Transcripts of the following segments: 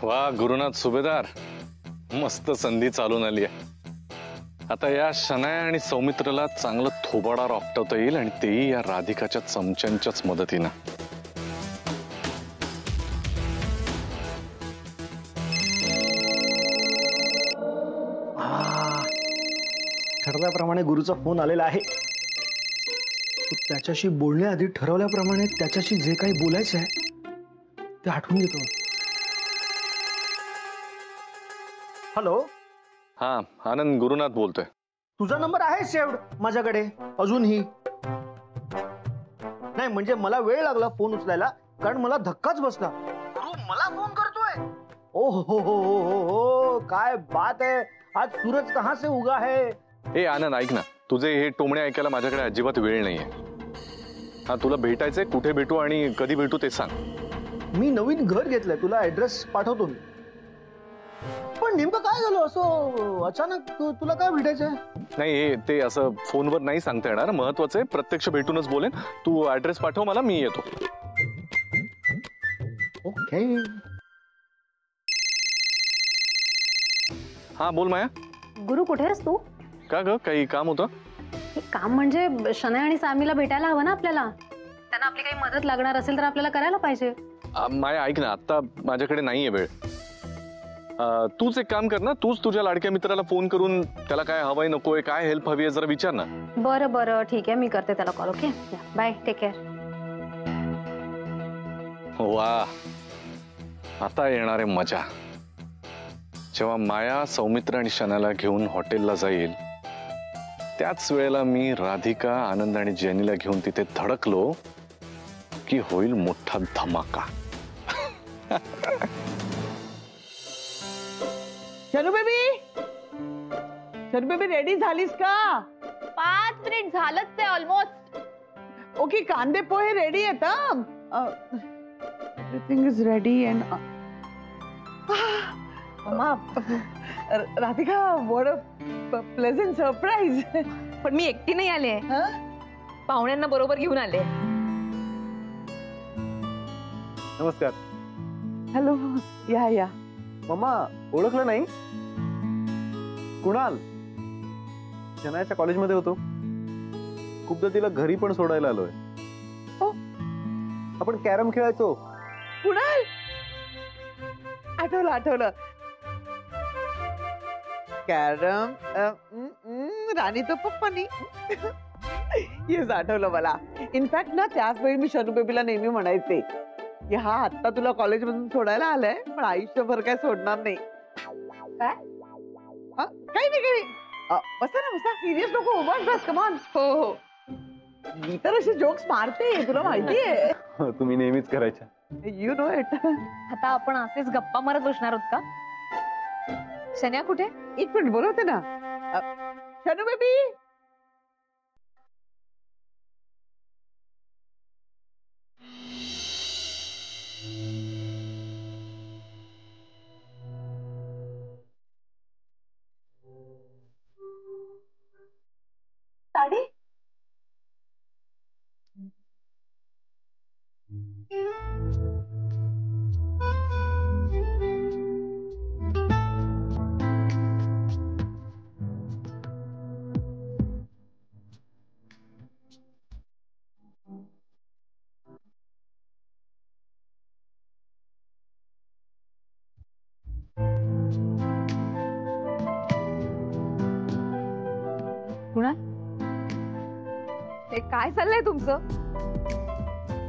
वा गुरुनाथ सुभेदार, मस्त संधी चालून आली आहे. आता या शनाया आणि सौमित्रला चांगलं थोबाडा आपटवता येईल, आणि तेही या राधिकाच्या चमच्यांच्याच मदतीनं. ठरल्याप्रमाणे गुरुचा फोन आलेला आहे. त्याच्याशी बोलण्याआधी ठरवल्याप्रमाणे त्याच्याशी जे काही बोलायचं आहे ते आठवून घेतो. हॅलो. हा, आनंद गुरुनाथ बोलतोय. तुझा नंबर आहे सेव्ड माझ्याकडे अजूनही? नाही म्हणजे मला वेळ लागला फोन उचलायला, कारण मला धक्काच बसला. गुरु मला फोन करतोय. ओ हो हो हो हो, काय बात आहे. आज सूरज कहां से उगा है. ए आनंद, ऐक ना, तुझे हे टोमणे ऐकायला माझ्याकडे अजिबात वेळ नाहीये. हा, तुला भेटायचंय, कुठे भेटू आणि कधी भेटू ते सांग. मी नवीन घर घेतलंय, तुला ऍड्रेस पाठवतो मी. पण नेमकं काय झालं असं अचानक तुला काय भेटायचंय? नाही, हे ते असं फोनवर नाही सांगता येणार, महत्वाचं आहे, प्रत्यक्ष भेटूनच बोलेन. तू ऍड्रेस पाठव मला, मी येतो. ओके. हा बोल माया. गुरु कुठे आहेस तू? का ग, काही काम होतं? हे काम म्हणजे शनाया आणि सामीला भेटायला हवं ना आपल्याला. त्यांना आपली काही मदत लागणार असेल तर आपल्याला करायला पाहिजे. माया ऐक ना, आता माझ्याकडे नाहीये वेळ. तूच एक काम कर ना, तूच तुझ्या लाडक्या मित्राला फोन करून त्याला काय हवंय नकोय, काय हेल्प हवी आहे जरा विचार ना. बरं बरं ठीक आहे, मी करते त्याला call. Okay, bye, take care. वा, आता येणार आहे मजा. जेव्हा माया सौमित्र आणि शनाला घेऊन हॉटेलला जाईल, त्याच वेळेला मी राधिका, आनंद आणि जेनीला घेऊन तिथे धडकलो की होईल मोठा धमाका. शनू बेबी रेडी झालीस का? 5 मिनिट झालंच आहे almost. Okay, kande pohe ready आहेत. Everything is ready and mamma, Radhika, what a pleasant surprise. पण मी एकटी नाही आले, पाहुण्यांना बरोबर घेऊन आले. नमस्कार. हॅलो, या. मम्मा, ओळखलं नाही? कुणाल, शनायाच्या कॉलेजमध्ये होतो. खूपदा तिला घरी पण सोडायला आलोय. आपण कॅरम खेळायचो. कुणाल, आठवलं. कॅरम, राणी तो पप्पानी. येस, आठवलं मला. इनफॅक्ट ना, त्याच वेळी मी शनू बेबीला नेहमी म्हणायचे की हा आत्ता तुला कॉलेज मधून सोडायला आलाय, पण आयुष्यभर काय सोडणार नाही. काय? काही नाही. बसा ना, बसा. सिरियस नको, बस कमान. हो, मी तर असे जोक्स मारते, तुला माहितीये. तुम्ही नेहमीच करायच्या. You know it. आता आपण असेच गप्पा मारत बसणार आहोत का? शन्या कुठे? एक मिनिट, बोलवते ना. शनू बेबी. साडी. कुणाल, ते काय चाललंय तुमचं?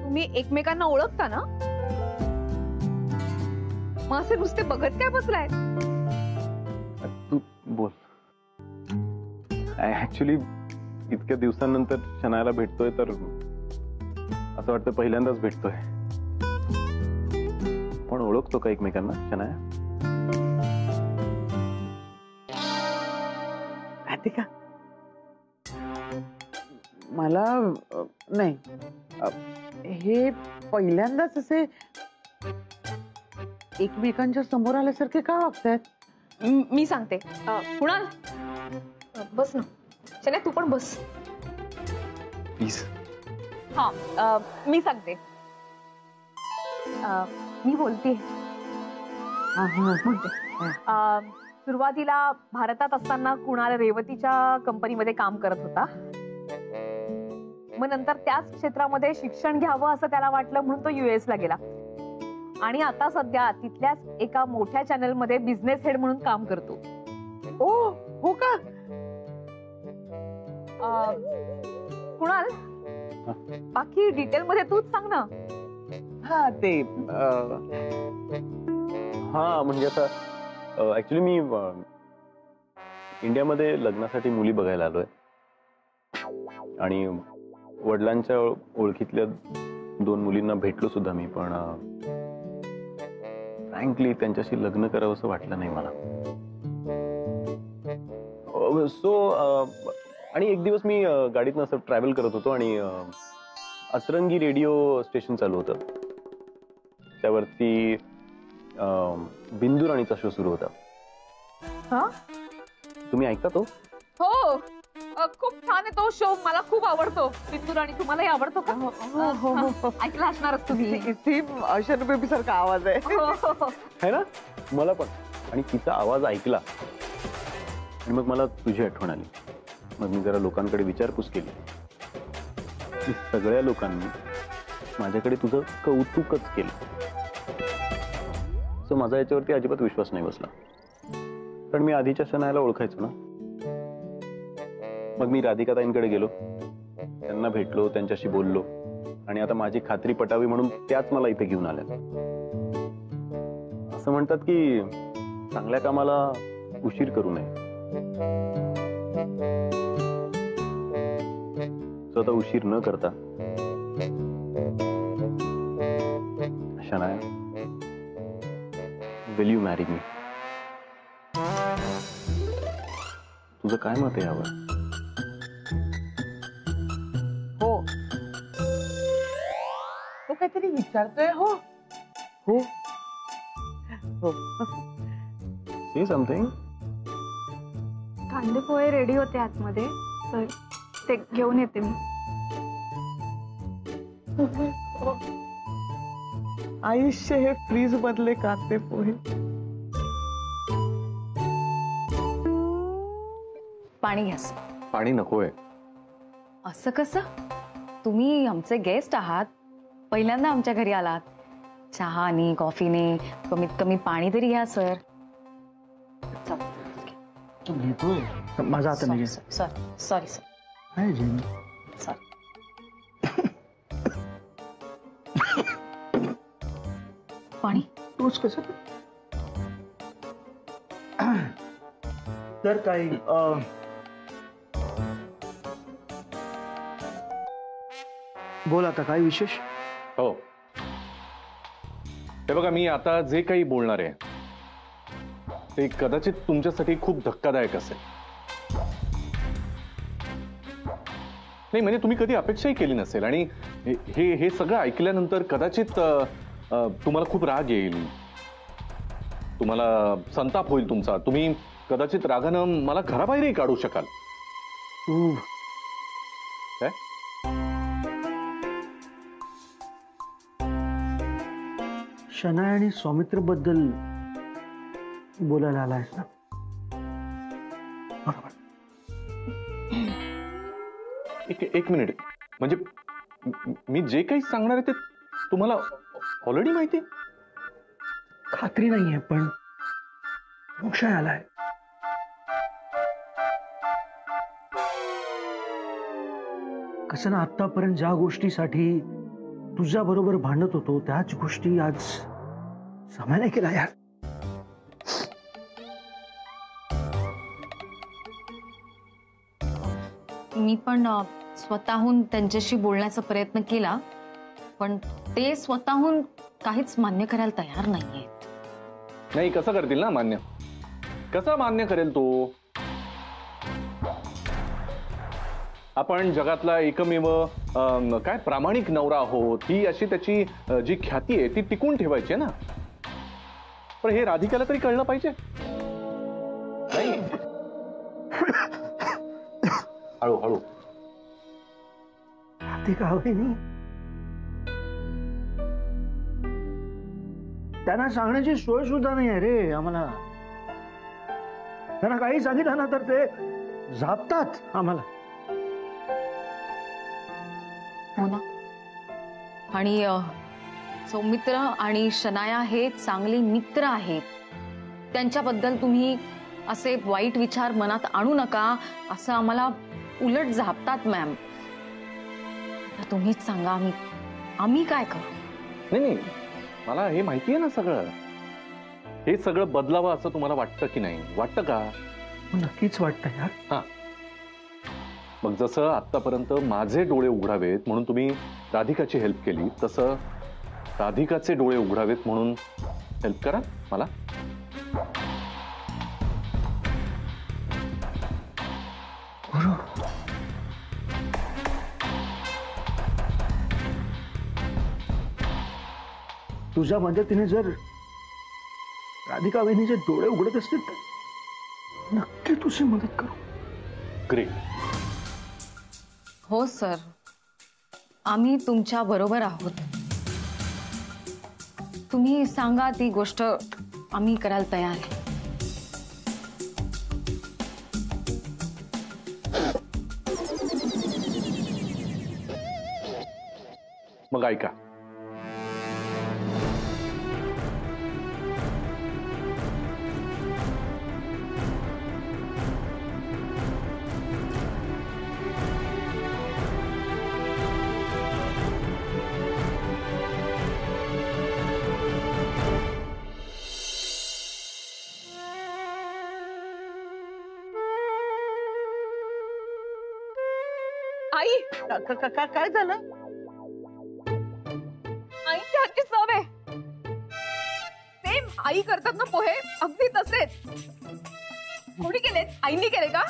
तुम्ही एकमेकांना ओळखता ना? मग असे नुसते बघत काय बसलाय? तू बोल. ऍक्च्युली इतक्या दिवसांनंतर शनायाला भेटतोय तर असं वाटतं पहिल्यांदाच भेटतोय. पण ओळखतो का एकमेकांना शनाया? राधिका, मला नाही, हे पहिल्यांदाच असे एकमेकांच्या समोर आल्यासारखे का वागतायत? मी सांगते. कुणाल, बस ना. शन्या, तू पण बस. प्लीज. मी सांगते. मी बोलते. सुरुवातीला भारतात असताना कुणाल रेवतीच्या कंपनीमध्ये काम करत होता. मग नंतर त्याच क्षेत्रामध्ये शिक्षण घ्यावं असं त्याला वाटलं म्हणून तो US ला गेला आणि आता सध्या तिथल्याच एका मोठ्या चॅनल मध्ये बिझनेस हेड म्हणून काम करतो. ओ हो का? कुणाल बाकी डिटेल मध्ये तूच सांग ना. हा ते हा म्हणजे आता ऍक्च्युली मी इंडियामध्ये लग्नासाठी मुली बघायला आलोय आणि वडिलांच्या ओळखीतल्या 2 मुलींना भेटलो सुद्धा मी, पण फ्रँकली त्यांच्याशी लग्न करावं असं वाटलं नाही मला. सो आणि एक दिवस मी गाडीतनं असं ट्रॅव्हल करत होतो आणि अतरंगी रेडिओ स्टेशन चालू होतं. त्यावरती बिंदू राणीचा शो सुरू होता. हा? तुम्ही ऐकता तो? हो, खूप छान आहे तो शो. मला खूप आवडतो. बिंदू राणी तुम्हालाही आवडतो का? ऐकला असणारच तुम्ही. सेम शनू बेबी सारखा आवाज आहे. है ना? मला पण. आणि तिचा आवाज ऐकला आणि मग मला तुझी आठवण आली. मग मी जरा लोकांकडे विचारपूस केली. सगळ्या लोकांनी माझ्याकडे तुझं कौतुकच केलं. सो माझा याच्यावरती अजिबात विश्वास नाही बसला. कारण मी आधीच्या शनायाला ओळखायचो ना. मग मी राधिकाताईंकडे गेलो, त्यांना भेटलो, त्यांच्याशी बोललो आणि आता माझी खात्री पटावी म्हणून त्याच मला इथे घेऊन आल्या. असं म्हणतात की चांगल्या कामाला उशीर करू नये. स्वतः उशीर न करता Shanaya, will you marry me? तुझं काय मत आहे यावर? हो, तो काहीतरी विचारतोय. हो हो हो. से समथिंग. कांदे पोहे रेडी होते आतमध्ये, तर ते घेऊन येते मी. आयुष्य हे फ्रीज मधले कांदे पोहे. पाणी घ्या. पाणी नकोय. असं कसं? तुम्ही आमचे गेस्ट आहात, पहिल्यांदा आमच्या घरी आलात. चहाने कॉफीने कमीत कमी पाणी तरी घ्या सर. घेतोय माझा आता नाही. Sorry sir. पाणी तूच कसं तर काही बोल आता काय विशेष? हो, हे बघा, मी आता जे काही बोलणार आहे ते कदाचित तुमच्यासाठी खूप धक्कादायक असेल. नाही म्हणजे तुम्ही कधी अपेक्षाही केली नसेल आणि हे सगळं ऐकल्यानंतर कदाचित तुम्हाला खूप राग येईल, तुम्हाला संताप होईल तुमचा. तुम्ही कदाचित रागानं मला घराबाहेरही काढू शकाल. तू काय? शनाया आणि सौमित्र बद्दल बोलायला आलायस ना? बरोबर. एक मिनिट, म्हणजे मी जे काही सांगणार आहे ते तुम्हाला ऑलरेडी माहिती आहे? खात्री नाहीये, पण संशय आलाय. कसं ना, आतापर्यंत ज्या गोष्टीसाठी तुझ्या बरोबर भांडत होतो त्याच गोष्टी आज समय नाही केला यार. मी पण स्वतःहून त्यांच्याशी बोलण्याचा प्रयत्न केला, पण ते स्वतःहून काहीच मान्य करायला तयार नाहीये. नाही, कसं करतील ना मान्य? कसं मान्य करेल तो? आपण जगातला एकमेव काय प्रामाणिक नवरा आहोत, ही अशी त्याची जी ख्याती आहे ती टिकून ठेवायची ना. पण हे राधिकाला तरी कळलं पाहिजे. नाही, हळूहळू. राधिका हवी नाही. त्यांना सांगण्याची सोय सुद्धा नाही आहे रे आम्हाला. त्यांना काही सांगितलं ना तर ते झापतात आम्हाला. हो ना. आणि सौमित्र आणि शनाया हे चांगले मित्र आहेत. त्यांच्याबद्दल तुम्ही असे वाईट विचार मनात आणू नका असं आम्हाला उलट झापतात मॅम. तर तुम्हीच सांगा आम्ही काय करू? नाही, मला हे माहिती आहे ना सगळं. हे सगळं बदलावं असं तुम्हाला वाटतं की नाही? वाटतं का? नक्कीच वाटतं यार. हा, मग जसं आतापर्यंत माझे डोळे उघडावेत म्हणून तुम्ही राधिकाची हेल्प केली, तसं राधिकाचे डोळे उघडावेत म्हणून हेल्प करा मला. तुझ्या मदतीने जर राधिका वहिनीचे डोळे उघडत असतील तर नक्की तुझी मदत करू. ग्रेट. हो सर, आम्ही तुमच्या बरोबर आहोत. तुम्ही सांगा ती गोष्ट आम्ही करायला तयार आहे. मग ऐका, आई काय झालं? आईच्या हातची चव आहे. सेम आई करतात ना पोहे, अगदी तसेच. कोणी केलेत? आईनी केले का?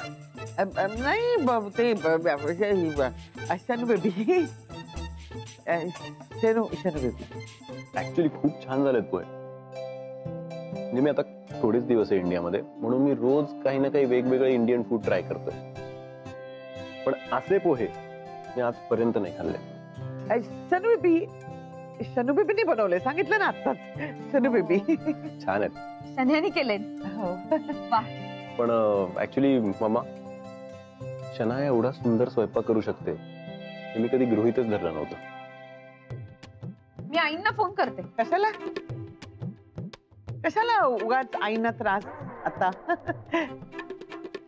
नाही ते अशान बेबी. शेनू बेबी. ऍक्च्युली खूप छान झालेत पोहे. म्हणजे मी आता थोडेच दिवस आहे इंडियामध्ये, म्हणून मी रोज काही ना काही वेगवेगळे इंडियन फूड ट्राय करतोय. पण असे पोहे मी आजपर्यंत नाही खाल्ले. शनू बेबीने बनवले, सांगितलं ना आताच. शनू बेबी छान आहेत. शन्यानी केले. पण ऍक्च्युली मामा, शनाया एवढा सुंदर स्वयंपाक करू शकते हे मी कधी गृहीतच धरलं नव्हतं. मी आईंना फोन करते. कशाला उगाच आईना त्रास आता.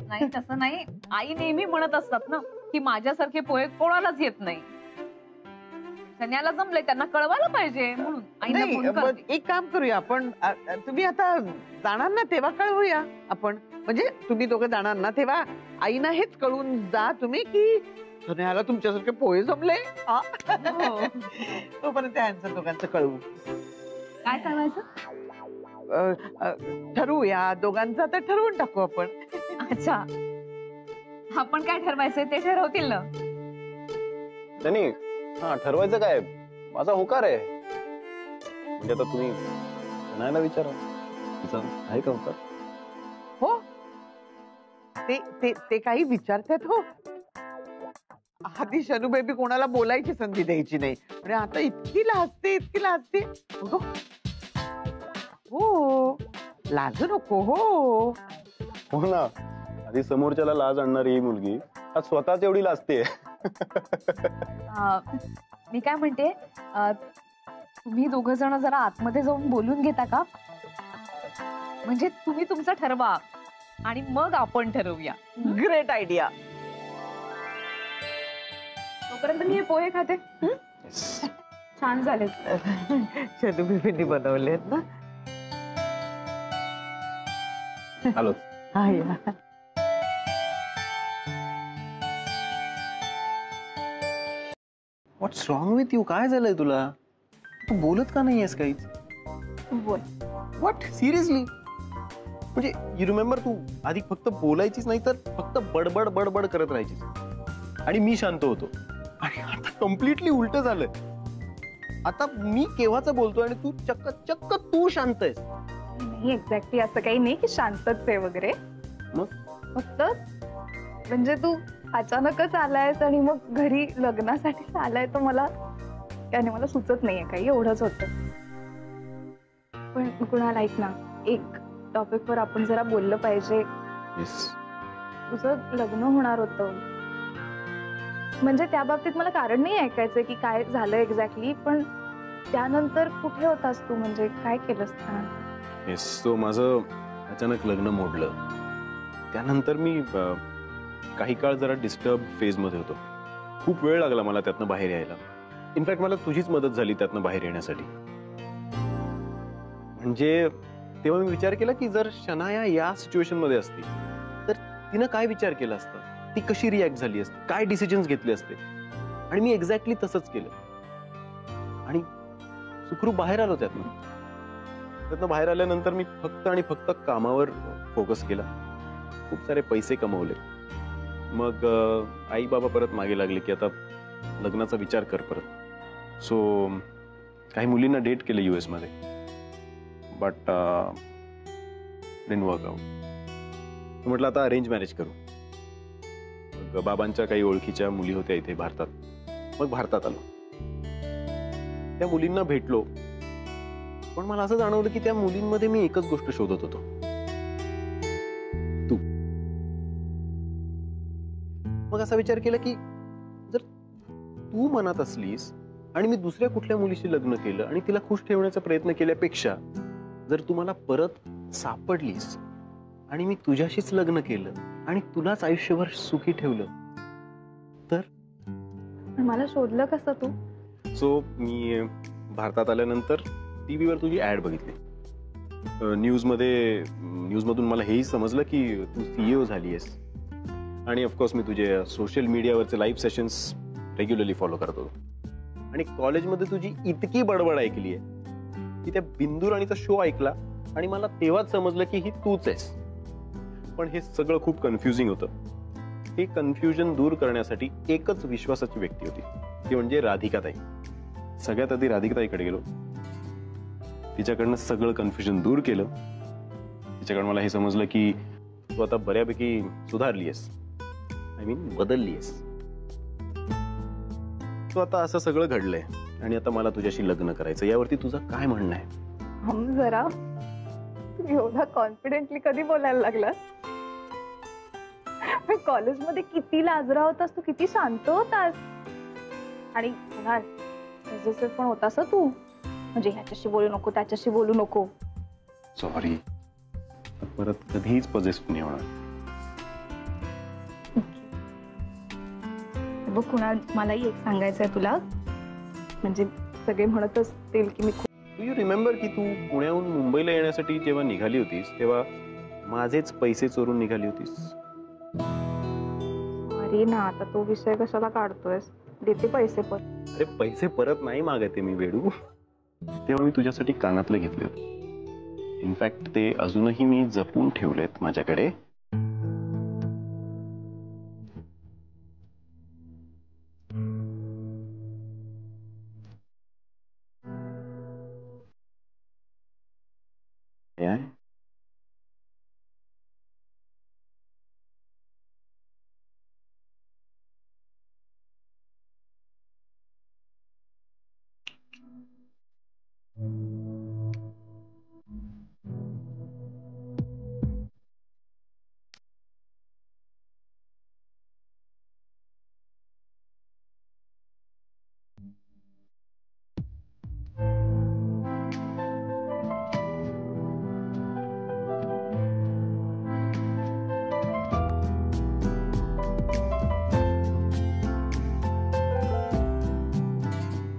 नाही तसं नाही. आई नेहमी म्हणत असतात ना की माझ्यासारखे पोहे कोणालाच येत नाही. शन्याला जमले, त्यांना कळवायला पाहिजे म्हणून आईंना फोन नाही, करते. एक काम करूया आपण. तुम्ही आता जाणार ना तेव्हा कळवूया आपण. म्हणजे तुम्ही दोघं जाणार ना तेव्हा आईना हेच कळून जा तुम्ही की शन्याला तुमच्यासारखे पोहे जमले. हो. तोपर्यंत यांचं दोघांचं कळवू. काय करायचं? ठरवूया दोघांचं आता ठरवून टाकू आपण. अच्छा, आपण काय ठरवायचंय ते ठरवतील ना. नाही, हा ठरवायचं काय, माझा होकार आहे. म्हणजे आता तुम्ही शनायाला विचारा, तिचा आहे का होकार? हो, ते काही विचारतात. हो, आधी शनू बेबी कोणाला बोलायची संधी द्यायची नाही. म्हणजे आता इतकी लाजते. हो, लाजू नको. हो ना, आधी समोरच्याला लाज आणणारी ही मुलगी आज स्वतःच एवढी लाजते. मी काय म्हणते, तुम्ही दोघ जण जरा आतमध्ये जाऊन बोलून घेता का? म्हणजे तुम्ही तुमचं ठरवा आणि मग आपण ठरवूया. Great idea. तोपर्यंत मी हे पोहे खाते. छान झाले. शनू बेबींनी बनवलेत ना. आलो. हा या. व्हॉट्स रॉंग विथ यू? काय झालंय तुला? तू बोलत का नाहीयेस काहीच? बोल. व्हॉट? सिरियसली? म्हणजे यू रिमेंबर, तू आधी फक्त बोलायचीच नाही तर फक्त बडबड बडबड करत राहायचीस आणि मी शांत होतो. आणि आता कम्प्लिटली उलट झालंय. आता मी केव्हाच बोलतोय आणि तू चक्क तू शांत आहेस. नाही एक्झॅक्टली असं काही नाही की शांतच आहे वगैरे. मग फक्त म्हणजे तू अचानकच आलायस आणि मग घरी लग्नासाठी आलाय, तर मला त्याने मला सुचत नाहीये काही, एवढंच होतं. पण कुणाल ऐक ना, एक टॉपिक वर आपण जरा बोललं पाहिजे. येस. तुझं लग्न होणार होतं, म्हणजे त्या बाबतीत मला कारण नाही ऐकायचंय की काय झालं एक्झॅक्टली, पण त्यानंतर कुठे होतास तू, म्हणजे काय केलंस? येस. सो माझं अचानक लग्न मोडलं. त्यानंतर मी काही काळ जरा डिस्टर्ब फेज मध्ये होतो. खूप वेळ लागला मला त्यातनं बाहेर यायला. इनफॅक्ट मला तुझीच मदत झाली त्यातनं बाहेर येण्यासाठी. म्हणजे तेव्हा मी विचार केला की जर शनाया या सिच्युएशन मध्ये असती तर तिनं काय विचार केला असता, ती कशी रिॲक्ट झाली असती, काय डिसिजन्स घेतले असते. आणि मी एक्झॅक्टली तसंच केलं आणि सुखरूप बाहेर आलो त्यातनं बाहेर आल्यानंतर मी फक्त आणि फक्त कामावर फोकस केला. खूप सारे पैसे कमवले. मग आई बाबा परत मागे लागले की आता लग्नाचा विचार कर परत. सो काही मुलींना डेट केलं US मध्ये, बट डिडंट वर्क आउट. म्हटलं आता अरेंज मॅरेज करू. मग बाबांच्या काही ओळखीच्या मुली होत्या इथे भारतात. मग भारतात आलो. त्या मुलींना भेटलो, पण मला असं जाणवलं की त्या मुलींमध्ये मी एकच गोष्ट शोधत होतो, तू. मग असा विचार केला की जर तू मनात असलीस आणि मी दुसऱ्या कुठल्या मुलीशी लग्न केलं आणि तिला खुश ठेवण्याचा प्रयत्न केल्यापेक्षा जर तू मला परत सापडलीस आणि मी तुझ्याशीच लग्न केलं आणि तुलाच आयुष्यभर सुखी ठेवलं तर. मला शोधलं कसं तू? सो मी भारतात आल्यानंतर टीव्हीवर तुझी ऍड बघितली. न्यूजमधून मला हेही समजलं की तू CEO झाली आहेस. आणि ऑफकोर्स मी तुझे सोशल मीडियावरचे लाईव्ह सेशन्स रेग्युलरली फॉलो करत होतो. आणि कॉलेजमध्ये तुझी इतकी बडबड ऐकली आहे की त्या बिंदू राणीचा शो ऐकला आणि मला तेव्हाच समजलं की ही तूच आहेस. पण हे सगळं खूप कन्फ्युजिंग होतं. हे कन्फ्युजन दूर करण्यासाठी एकच विश्वासाची व्यक्ती होती, ती म्हणजे राधिकाताई. सगळ्यात आधी राधिकाताईकडे गेलो. तिच्याकडनं सगळं कन्फ्युजन दूर केलं. तिच्याकडनं मला हे समजलं की तू आता बऱ्यापैकी सुधारली आहेस, आय मीन बदलली आहेस. तू आता असं सगळं घडलंय आणि आता मला तुझ्याशी लग्न करायचं. यावरती तुझं काय म्हणणं आहे? जरा तू एवढा कॉन्फिडेंटली कधी बोलायला लागलास? कॉलेजमध्ये किती लाजरा होतास तू, किती शांत होतास. आणि पॉझिटिव्ह पण होतास तू, म्हणजे ह्याच्याशी बोलू नको त्याच्याशी बोलू नको. सॉरी, परत कधीच पॉझिटिव्ह नाही होणार. बघ कुणाल, मलाही एक सांगायचंय तुला. म्हणजे सगळे म्हणत असतील की मी डू यू रिमेंबर की तू पुण्याहून मुंबईला येण्यासाठी जेव्हा निघाली होतीस तेव्हा माझेच पैसे चोरून निघाली होतीस? अरे ना, आता तो विषय कशाला काढतोयस? देते पैसे पण. अरे पैसे परत नाही मागते मी वेडू. तेव्हा मी तुझ्यासाठी कानातलं घेतले होते. इनफॅक्ट ते अजूनही मी जपून ठेवलेत माझ्याकडे.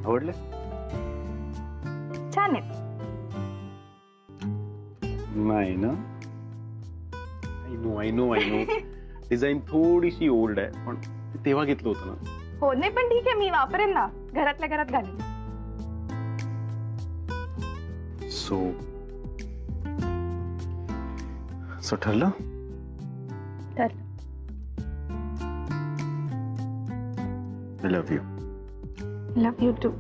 आवडले? छान आहे. नाही ना? आय नो डिझाईन थोडीशी ओल्ड आहे, पण तेव्हा घेतलं होतं ना. हो नाही, पण ठीक आहे, मी वापरेन ना, घरातल्या घरात घालेन. सो ठरलं? I love you. Love you too.